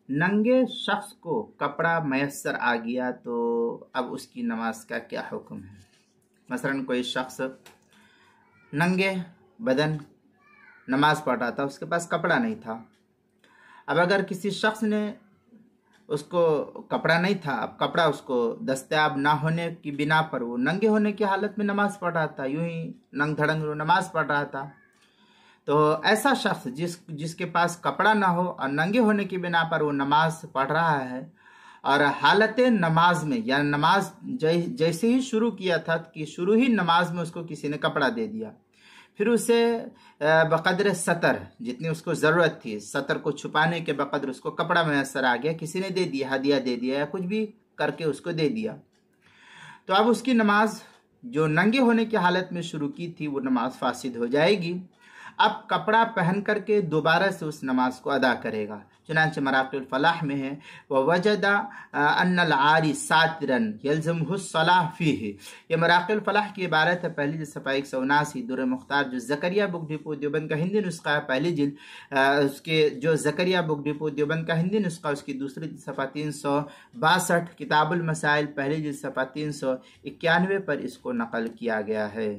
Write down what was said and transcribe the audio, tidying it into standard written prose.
ننگے شخص کو کپڑا میسر آ گیا تو اب اس کی نماز کا کیا حکم ہے؟ مثلا کوئی شخص ننگے بدن نماز پڑھ رہا تھا، اس کے پاس کپڑا نہیں تھا۔ اب اگر کسی شخص نے اس کو کپڑا نہیں تھا، اب کپڑا اس کو دستیاب نہ ہونے کی بنا پر وہ ننگے ہونے کی حالت میں نماز پڑھ رہا تھا، یوں ہی ننگ دھڑنگ وہ نماز پڑھ رہا تھا، تو ایسا شخص جس کے پاس کپڑا نہ ہو اور ننگے ہونے کی بنا پر وہ نماز پڑھ رہا ہے، اور حالت نماز میں یا نماز جیسے ہی شروع کیا تھا کہ شروع ہی نماز میں اس کو کسی نے کپڑا دے دیا، پھر اسے بقدر سطر جتنی اس کو ضرورت تھی، سطر کو چھپانے کے بقدر اس کو کپڑا میسر آ گیا، کسی نے دے دیا، ہدیہ دے دیا یا کچھ بھی کر کے اس کو دے دیا، تو اب اس کی نماز جو ننگے ہونے کی حالت میں شروع کی تھی وہ نماز فاسد ہو جائے گی۔ اب کپڑا پہن کر کے دوبارہ سے اس نماز کو ادا کرے گا۔ چنانچہ مراقی الفلاح میں ہے وَوَجَدَ أَنَّ الْعَارِ سَاتِرًا يَلْزَمُهُ الصَّلَاةُ فِيهِ، یہ مراقی الفلاح کی عبارت ہے، پہلی جلد صفحہ 179 در مختار جو زکریا بک ڈپو دیوبند کا ہندی نسخہ ہے، پہلی جلد اس کے جو زکریا بک ڈپو دیوبند کا ہندی نسخہ اس کی دوسری جلد صفحہ 362 کتاب المسائل پہلی جلد صفحہ 391 پر اس کو نقل کیا گیا ہے۔